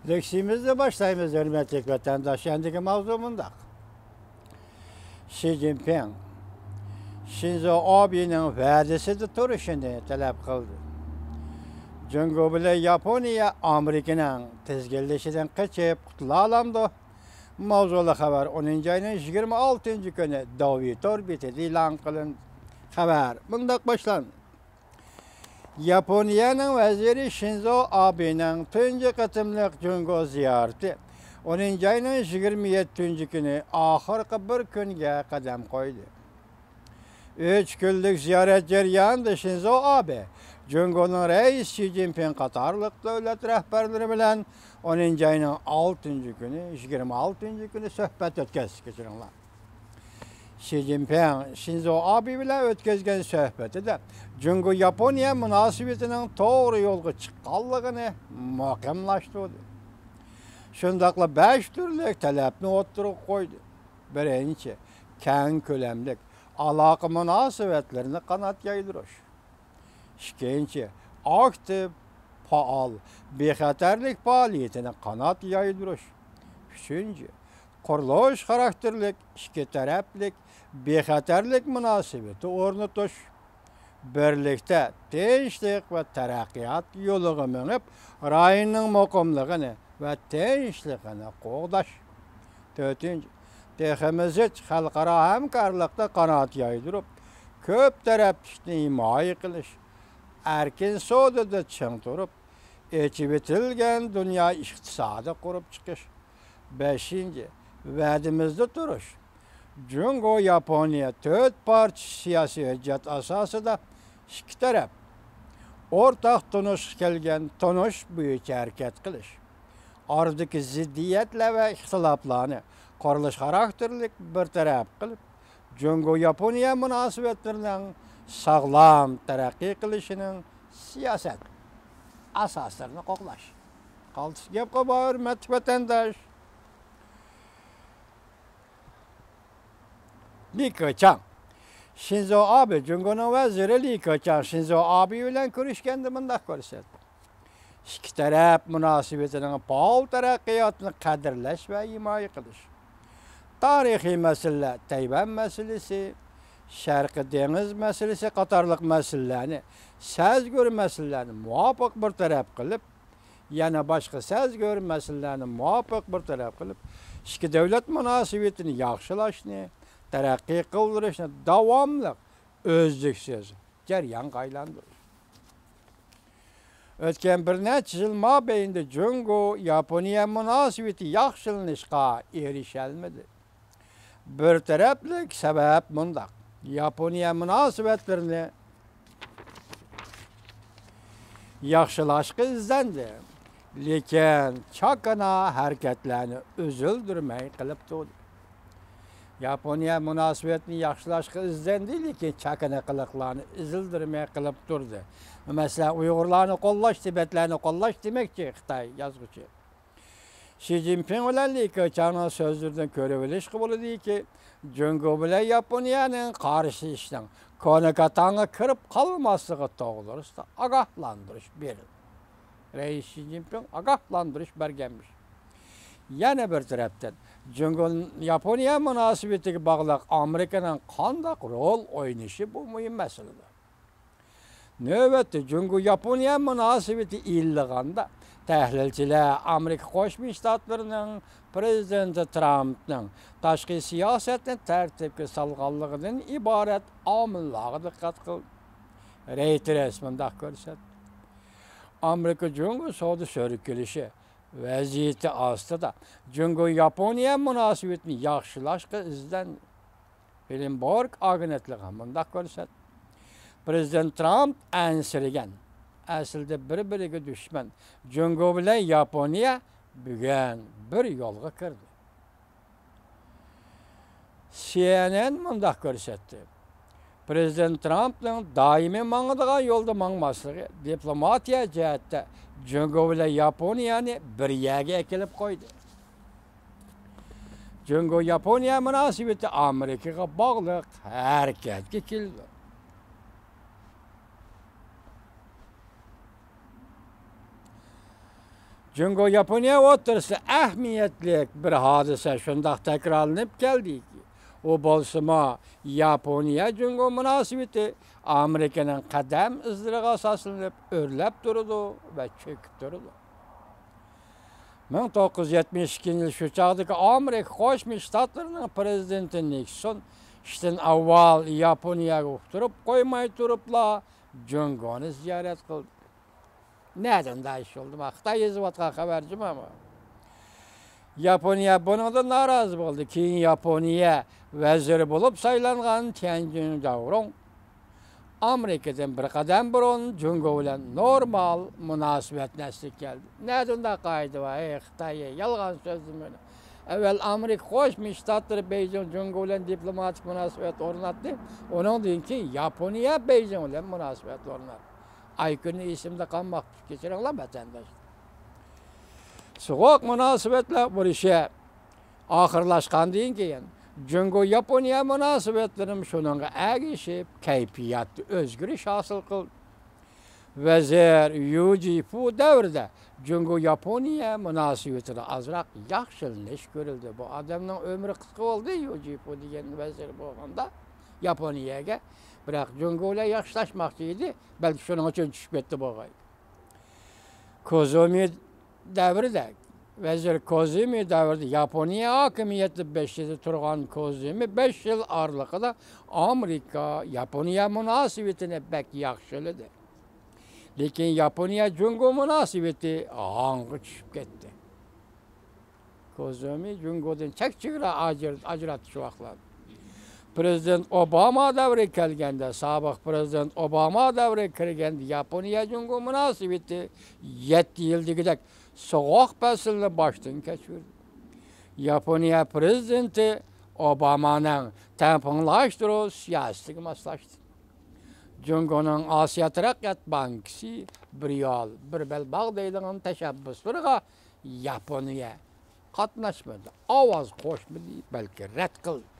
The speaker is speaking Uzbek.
Leksiyimizle başlayımız hürmetli vatandaş. Endiki mavzumunda. Xi Jinping, Shinzo Abe'nin va'dasida turishini talab qildi. Jungo bilan Yaponiya Amerikaning tizginlashidan qochib qutula oladi. Mavzuli xabar 10-oyning 26-kuni David orbitida e'lon qilindi. Xabar bundoq boshlandi. Yaponiyaning vaziri Shinzo Abe'ning tunji qatimliq Jungo ziyorati 10-oyning 27-kuni oxirgi bir kunga qadam qo'ydi. 3 kunlik ziyorat jarayonida Shinzo Abe Jungoning rais Xi Jinping qatorliq davlat rahbarlari bilan 10-oyning 6-kuni, 26-kuni suhbat o'tkazdi. Kechiringlar. Xi Jinping Shinzo Abe bilan o'tkazgan suhbatida Jungo Yaponiya munosabatining to'g'ri yo'lga chiqqanligini muhkamlashtirdi. Shundaqla 5 turli talabni o'ttirib qo'ydi. Birinchi, keng ko'lamli aloqa munosabatlarini qanot yaydirish. Ikkinchi, aktiv, faol, bexatarlik faoliyatini qanot yaydirish. Uchinchi, qurilish xarakterlik, ikki taraflik, bexatarlik munosabati o'rnatish. Birlikda tinchlik va taraqqiyot yo'liga minib, rayonning muqimligini va tinchligini qo'g'dash. To'rtinchi, texnik xalqaro hamkorlikda qanot yaydirib, ko'p taraflikni himoya qilish, erkin savdoda ching turib, echib etilgan dunyo iqtisodi qurib chiqish. Beshinchi, va'damizda turish. Jungo Yaponiya 4 parcha siyosiy hujjat asosida ikki taraf o'rtaq tunish kelgan tunish bo'yicha harakat qilish. Oradagi ziddiyatlar va ixtiloflarni qurilish xarakterlik bir taraf qilib, Jungo Yaponiya munosabatlarining sog'lom taraqqiy qilishining siyosat asoslarini qo'llash. Qoldi gap qilib, hurmatli vatandosh. Li Keqiang, Shinzo Abe, Jungoning vaziri Li Keqiang Shinzo Abe bilan ko'rishganda bunday ko'rsatdi. Ikki taraf munosabatining faol taraqqiyotini qadrlash va himoya qilish. Tarixiy masalalar, Tayvan masalasi, Sharqiy dengiz masalasi qatorliq masalalarni, sazgur masalalarni muvofiq bir taraf qilib, yana boshqa sazgur masalalarni muvofiq bir taraf qilib, ikki davlat munosabatini yaxshilashni, taraqqiy qildirishni davomli o'zliksiz jarayonga aylantirish. O'tgan bir necha yil mobaynida Jungo Yaponiya munosabati yaxshilanishga erishalmadi. Bir taraflik sabab bundoq. Yaponiya munosabatlarini yaxshilashga izlandi, lekin chakana harakatlarni uzildirmay qilib turdi. Yaponiya munosabatini yaxshilashga izlandi, lekin chakana qiliqlarni izildirmay qilib turdi. Masalan, Uyg'urlarni qo'llash, Tibetlarni qo'llash demakchi Xitoy yozuvchi. Xi Jinping bilan Li Keqiangning so'zlaridan ko'rib olishga bo'ladiki, Jungo bilan Yaponiyaning qarshilashishning konekatanga kirib qolmasligi to'g'risida ogohlantirish berildi. Rais Xi Jinping ogohlantirish berganmish. Yana bir tarafdan Jungo Yaponiya munosabatiga bog'liq Amerikaning qanday rol o'ynashi bu muhim masala. Növbətdə Jungo Yaponiya münasibati illig'anda tahlilchilar Amerika Qo'shma Shtatlarının prezidenti Trumpning tashqi siyosatni tartibga solganligidan iborat omillarga diqqat qildi. Reuters bunday ko'rsatdi. Amerika Jungo savdo so'rikilishi vaziyati ostida Jungo Yaponiya munosabatini yaxshilashga izlandi. Bloomberg agentligi bunday ko'rsatdi. Prezident Trump ansiragan. Aslida bir-biriga dushman Jungo bilan Yaponiya bugun bir yo'lga kirdi. CNN bunday ko'rsatdi. Prezident Trumpning doimiy mangadigan yo'lda mangmasligi diplomatiya jihatda Jungo bilan Yaponiyani bir yerga kelib qo'ydi. Jungo Yaponiya munosabati Amerikaga bog'liq harakatga keldi. Çünkü Yaponiya otursa ehmiyetli bir hadise şundak tekrarlanıp geldi ki. O bolsama Yaponiya çünkü münasebeti Amerika'nın kadem ızdırığı asaslanıp örlep durdu ve çöküp durdu. 1972 yıl şu çağdaki Amerika Koşmuş Ştatlarının prezidenti Nixon işten avval Yaponiyaga uqturup koymay turupla Cungonu ziyaret kıldı. Neden da iş oldu? Xitay yazıvatqa habercim ama. Yaponiya bundan narazı oldu. Keyin Yaponiya veziri bulup saylangan Tianjin Davrong Amerika'dan bir kadem burun Cungo bilen normal münasebet nesli geldi. Neden da kaydı var? Xitay yalgan sözüm öyle. Evvel Amerika Koşmuş Ştatları Beijing Cungo bilen diplomatik münasebet ornattı. Onun deyin ki Yaponiya Beijing bilen münasebet ornattı. Aykırı isimde kalmak geçirenler vatandaş. Soğuk münasebetle bu işe ahırlaşkan deyin ki yani. Cungo Yaponiya münasebetlerim şununla erişip keyfiyatlı özgürlük hasıl kıldı. Vezir Yu Jifu devrde Cungo Yaponiya münasebetleri azrak yaxşılış görüldü. Bu adamın ömrü kısa oldu Yu Jifu diyen vezir bu anda Yaponiyaga. Biroq Cungo ile yaxşılaşmakçıydı. Belki şunun için düşüp etti bu gay. Kozumi devrde Vezir Kozumi devrde Yaponiya hakimiyeti 5 yıl turgan Kozumi 5 yıl arlıqda Amerika Yaponiya münasebetini pek yaxşıladı. Lekin Yaponiya Cungo münasebeti hangi düşüp ketdi. Kozumi Cungo'dan çek-çigara ajratdı şu vaqtlar. Prezident Obama devri kelgende, sabık Prezident Obama devri kirgende Yaponiya Cungo münasebeti 7 yıldigidek soğuk pesilini baştan geçirdi. Yaponiya Prezidenti Obama'nın temkinlaştırı siyaseti maslaştı. Cungo'nun Asya Taraqqiyat Bankası bir yol, bir belbağ deydiğin teşebbüslerine Yaponiya katnaşmadı. Avaz koşmadı, belki red kıldı.